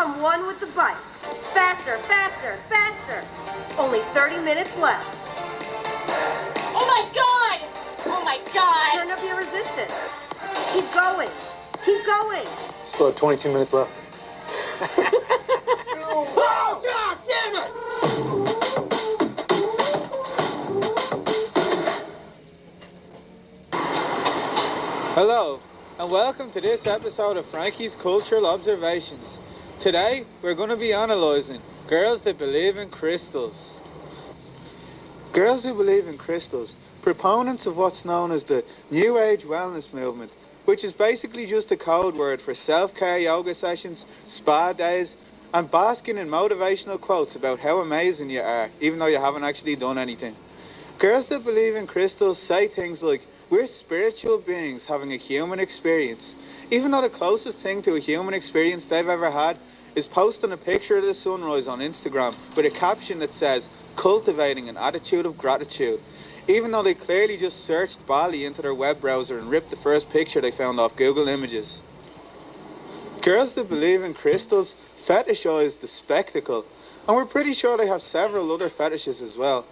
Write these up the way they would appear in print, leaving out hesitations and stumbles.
become one with the bike. Faster, faster, faster. Only 30 minutes left. Oh my God! Oh my God! Turn up your resistance. Keep going. Keep going. Still have 22 minutes left. Oh, God damn it! Hello, and welcome to this episode of Frankie's Cultural Observations. Today, we're going to be analysing girls that believe in crystals. Girls who believe in crystals, proponents of what's known as the New Age Wellness Movement, which is basically just a code word for self-care yoga sessions, spa days, and basking in motivational quotes about how amazing you are, even though you haven't actually done anything. Girls that believe in crystals say things like, we're spiritual beings having a human experience, even though the closest thing to a human experience they've ever had is posting a picture of the sunrise on Instagram with a caption that says, cultivating an attitude of gratitude, even though they clearly just searched Bali into their web browser and ripped the first picture they found off Google Images. Girls that believe in crystals fetishize the spectacle, and we're pretty sure they have several other fetishes as well.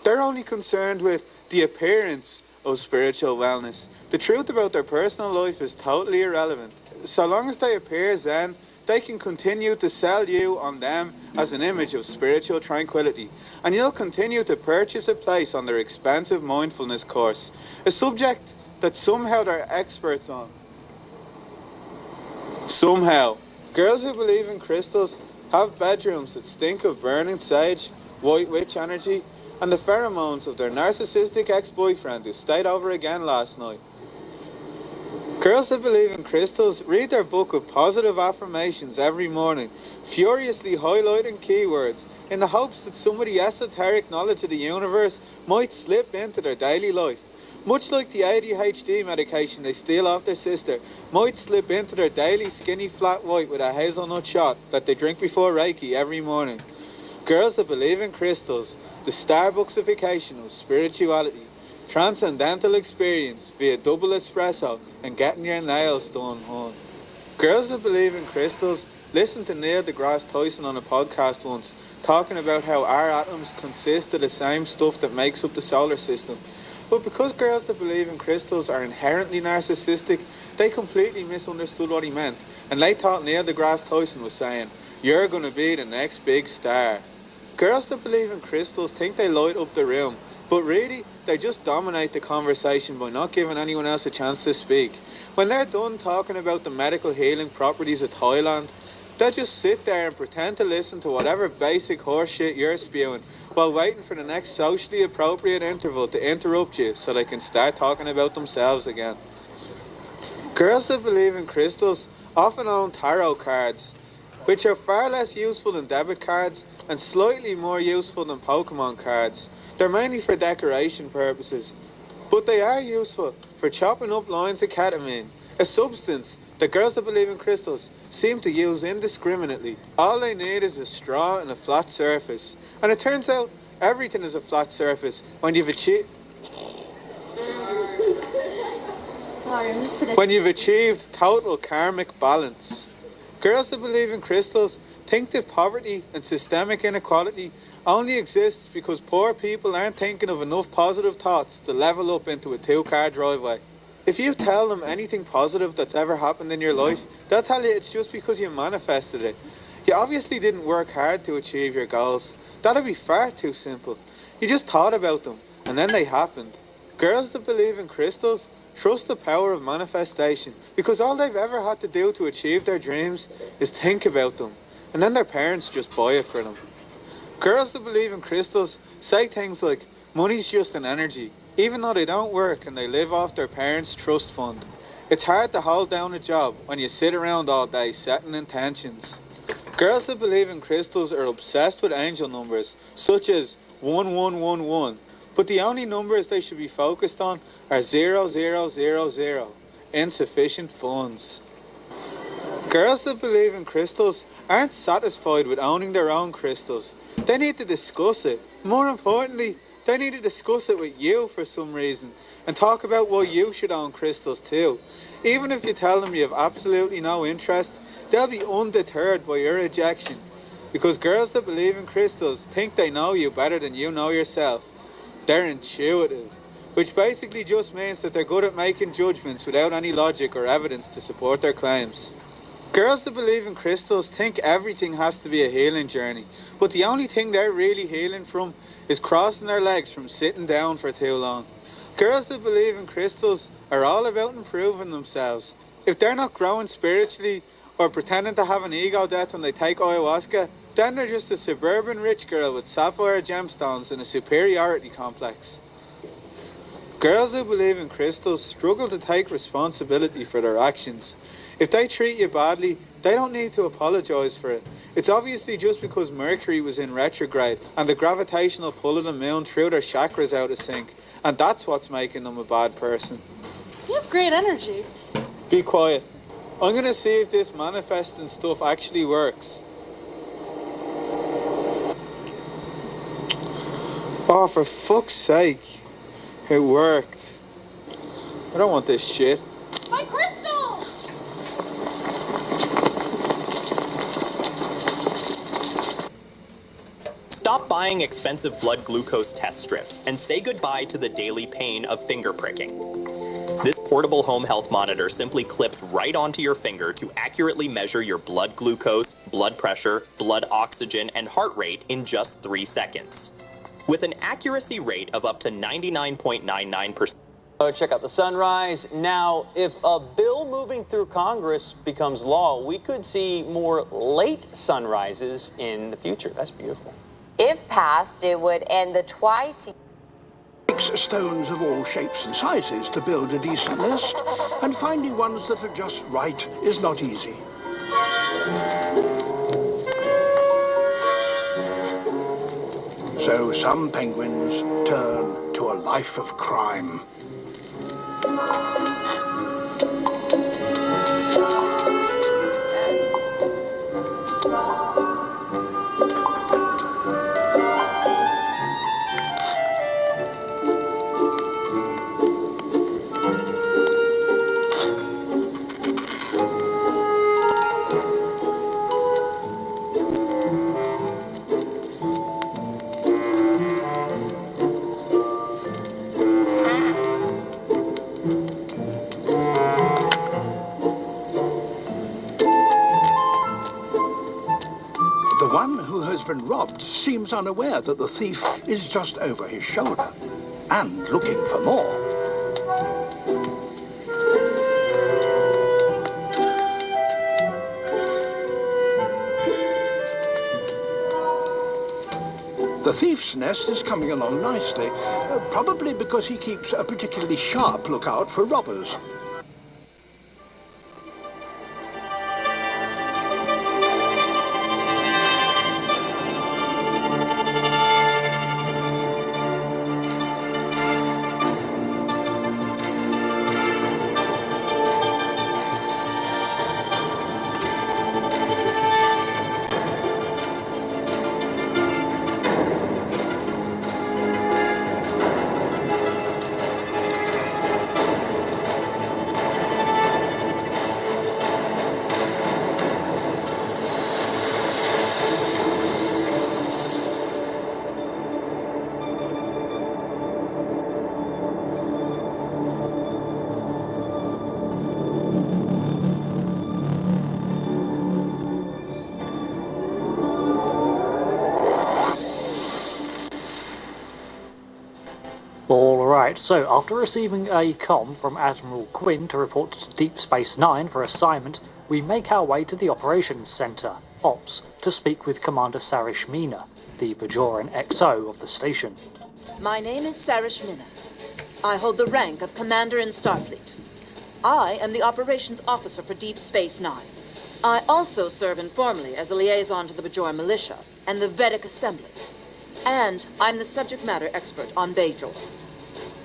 They're only concerned with the appearance of spiritual wellness. The truth about their personal life is totally irrelevant. So long as they appear zen, they can continue to sell you on them as an image of spiritual tranquility, and you'll continue to purchase a place on their expensive mindfulness course, a subject that somehow they're experts on. Somehow. Girls who believe in crystals have bedrooms that stink of burning sage, white witch energy, and the pheromones of their narcissistic ex-boyfriend who stayed over again last night. Girls that believe in crystals read their book of positive affirmations every morning, furiously highlighting keywords in the hopes that some of the esoteric knowledge of the universe might slip into their daily life. Much like the ADHD medication they steal off their sister might slip into their daily skinny flat white with a hazelnut shot that they drink before Reiki every morning. Girls that believe in crystals, the Starbucksification of spirituality, transcendental experience via double espresso and getting your nails done, hon. Girls that believe in crystals listen to Neil deGrasse Tyson on a podcast once talking about how our atoms consist of the same stuff that makes up the solar system. But because girls that believe in crystals are inherently narcissistic, they completely misunderstood what he meant, and they thought Neil deGrasse Tyson was saying, you're going to be the next big star. Girls that believe in crystals think they light up the room, but really, they just dominate the conversation by not giving anyone else a chance to speak. When they're done talking about the medical healing properties of Thailand, they just sit there and pretend to listen to whatever basic horseshit you're spewing while waiting for the next socially appropriate interval to interrupt you so they can start talking about themselves again. Girls that believe in crystals often own tarot cards, which are far less useful than debit cards and slightly more useful than Pokemon cards. They're mainly for decoration purposes, but they are useful for chopping up lines of ketamine, a substance that girls that believe in crystals seem to use indiscriminately. All they need is a straw and a flat surface, and it turns out everything is a flat surface when you've achieved total karmic balance. Girls that believe in crystals think that poverty and systemic inequality only exists because poor people aren't thinking of enough positive thoughts to level up into a 2-car driveway. If you tell them anything positive that's ever happened in your life, they'll tell you it's just because you manifested it. You obviously didn't work hard to achieve your goals. That'd be far too simple. You just thought about them, and then they happened. Girls that believe in crystals trust the power of manifestation because all they've ever had to do to achieve their dreams is think about them, and then their parents just buy it for them. Girls that believe in crystals say things like, money's just an energy, even though they don't work and they live off their parents' trust fund. It's hard to hold down a job when you sit around all day setting intentions. Girls that believe in crystals are obsessed with angel numbers, such as 1111, but the only numbers they should be focused on are 0000, insufficient funds. Girls that believe in crystals aren't satisfied with owning their own crystals. They need to discuss it. More importantly, they need to discuss it with you for some reason and talk about why you should own crystals too. Even if you tell them you have absolutely no interest, they'll be undeterred by your rejection. Because girls that believe in crystals think they know you better than you know yourself. They're intuitive, which basically just means that they're good at making judgments without any logic or evidence to support their claims. Girls that believe in crystals think everything has to be a healing journey, but the only thing they're really healing from is crossing their legs from sitting down for too long. Girls that believe in crystals are all about improving themselves. If they're not growing spiritually or pretending to have an ego death when they take ayahuasca, then they're just a suburban rich girl with sapphire gemstones and a superiority complex. Girls who believe in crystals struggle to take responsibility for their actions. If they treat you badly, they don't need to apologise for it. It's obviously just because Mercury was in retrograde and the gravitational pull of the moon threw their chakras out of sync, and that's what's making them a bad person. You have great energy. Be quiet. I'm going to see if this manifesting stuff actually works. Oh, for fuck's sake. It worked. I don't want this shit. My crystal! Stop buying expensive blood glucose test strips and say goodbye to the daily pain of finger pricking. This portable home health monitor simply clips right onto your finger to accurately measure your blood glucose, blood pressure, blood oxygen, and heart rate in just 3 seconds. With an accuracy rate of up to 99.99%. Oh, check out the sunrise. Now, if a bill moving through Congress becomes law, we could see more late sunrises in the future. That's beautiful. If passed, it would end the twice. Takes stones of all shapes and sizes to build a decent nest, and finding ones that are just right is not easy. So some penguins turn to a life of crime. The one who has been robbed seems unaware that the thief is just over his shoulder and looking for more. The thief's nest is coming along nicely, probably because he keeps a particularly sharp lookout for robbers. Alright, so after receiving a comm from Admiral Quinn to report to Deep Space Nine for assignment, we make our way to the Operations Center, Ops, to speak with Commander Sarish Mina, the Bajoran XO of the station. My name is Sarish Mina. I hold the rank of Commander in Starfleet. I am the Operations Officer for Deep Space Nine. I also serve informally as a liaison to the Bajoran Militia and the Vedic Assembly. And I'm the subject matter expert on Bajor.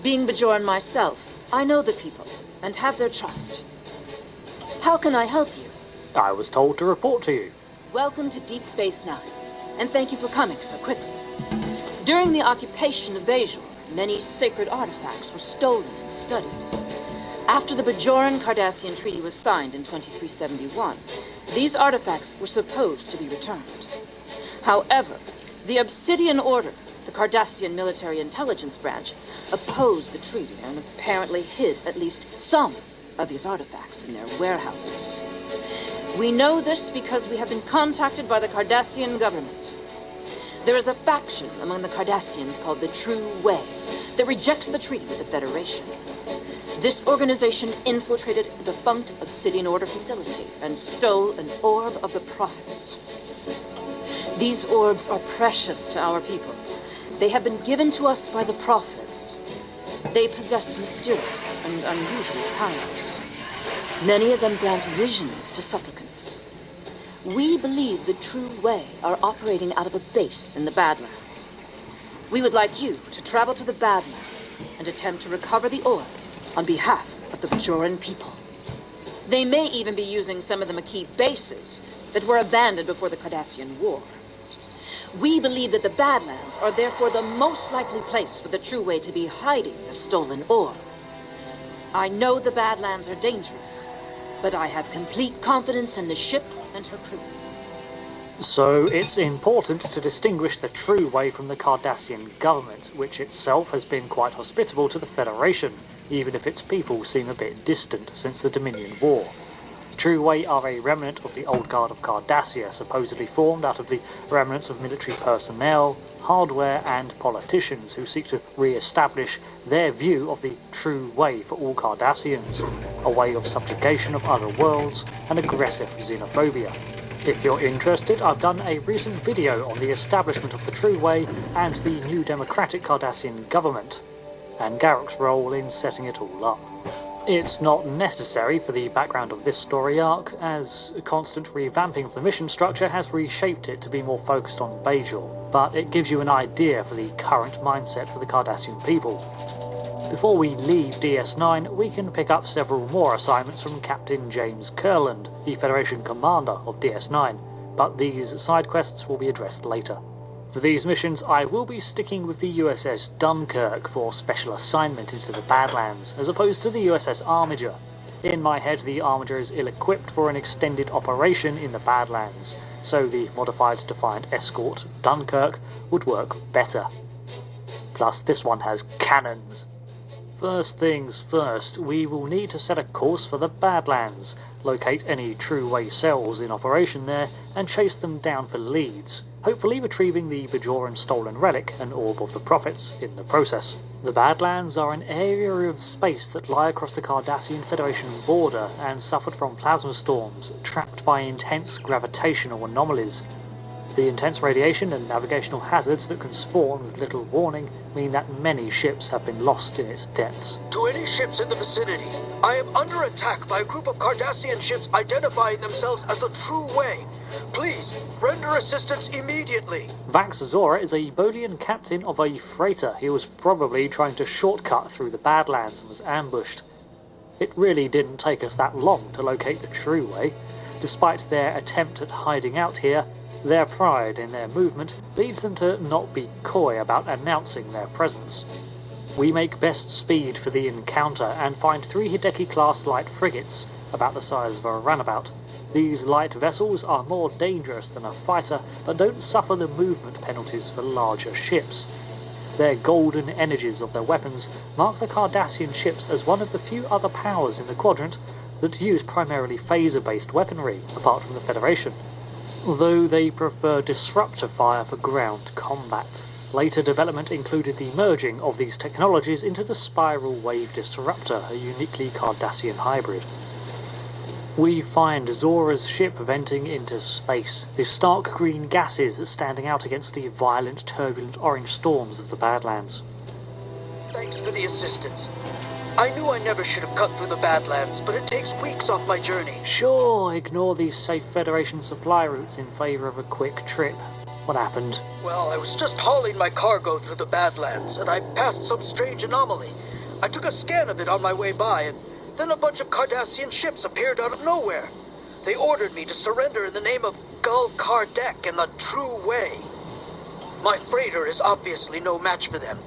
Being Bajoran myself, I know the people and have their trust. How can I help you? I was told to report to you. Welcome to Deep Space Nine, and thank you for coming so quickly. During the occupation of Bajor, many sacred artifacts were stolen and studied. After the Bajoran-Cardassian Treaty was signed in 2371, These artifacts were supposed to be returned. However, the Obsidian Order, the Cardassian Military Intelligence Branch, opposed the treaty and apparently hid at least some of these artifacts in their warehouses. We know this because we have been contacted by the Cardassian government. There is a faction among the Cardassians called the True Way that rejects the treaty with the Federation. This organization infiltrated a defunct Obsidian Order facility and stole an orb of the prophets. These orbs are precious to our people. They have been given to us by the prophets. They possess mysterious and unusual powers. Many of them grant visions to supplicants. We believe the True Way are operating out of a base in the Badlands. We would like you to travel to the Badlands and attempt to recover the orb on behalf of the Bajoran people. They may even be using some of the Maquis bases that were abandoned before the Cardassian War. We believe that the Badlands are therefore the most likely place for the True Way to be hiding the stolen orb. I know the Badlands are dangerous, but I have complete confidence in the ship and her crew. So it's important to distinguish the True Way from the Cardassian government, which itself has been quite hospitable to the Federation, even if its people seem a bit distant since the Dominion War. The True Way are a remnant of the Old Guard of Cardassia, supposedly formed out of the remnants of military personnel, hardware and politicians who seek to re-establish their view of the True Way for all Cardassians, a way of subjugation of other worlds and aggressive xenophobia. If you're interested, I've done a recent video on the establishment of the True Way and the new democratic Cardassian government, and Garrick's role in setting it all up. It's not necessary for the background of this story arc, as constant revamping of the mission structure has reshaped it to be more focused on Bajor, but it gives you an idea for the current mindset for the Cardassian people. Before we leave DS9, we can pick up several more assignments from Captain James Kurland, the Federation commander of DS9, but these side quests will be addressed later. For these missions, I will be sticking with the USS Dunkirk for special assignment into the Badlands, as opposed to the USS Armiger. In my head, the Armiger is ill-equipped for an extended operation in the Badlands, so the modified Defiant Escort Dunkirk would work better. Plus, this one has cannons. First things first, we will need to set a course for the Badlands, locate any True Way cells in operation there, and chase them down for leads, hopefully retrieving the Bajoran stolen relic and Orb of the Prophets in the process. The Badlands are an area of space that lie across the Cardassian Federation border and suffered from plasma storms, trapped by intense gravitational anomalies. The intense radiation and navigational hazards that can spawn with little warning mean that many ships have been lost in its depths. To any ships in the vicinity, I am under attack by a group of Cardassian ships identifying themselves as the True Way. Please, render assistance immediately. Vax Zora is a Bolian captain of a freighter. He was probably trying to shortcut through the Badlands and was ambushed. It really didn't take us that long to locate the True Way. Despite their attempt at hiding out here, their pride in their movement leads them to not be coy about announcing their presence. We make best speed for the encounter and find 3 Hideki-class light frigates, about the size of a runabout. These light vessels are more dangerous than a fighter, but don't suffer the movement penalties for larger ships. Their golden energies of their weapons mark the Cardassian ships as one of the few other powers in the quadrant that use primarily phaser-based weaponry, apart from the Federation, though they prefer disruptor fire for ground combat. Later development included the merging of these technologies into the Spiral Wave Disruptor, a uniquely Cardassian hybrid. We find Zora's ship venting into space, the stark green gases standing out against the violent, turbulent orange storms of the Badlands. Thanks for the assistance. I knew I never should have cut through the Badlands, but it takes weeks off my journey. Sure, ignore these safe Federation supply routes in favour of a quick trip. What happened? Well, I was just hauling my cargo through the Badlands, and I passed some strange anomaly. I took a scan of it on my way by, and then a bunch of Cardassian ships appeared out of nowhere. They ordered me to surrender in the name of Gul Kardec and the True Way. My freighter is obviously no match for them.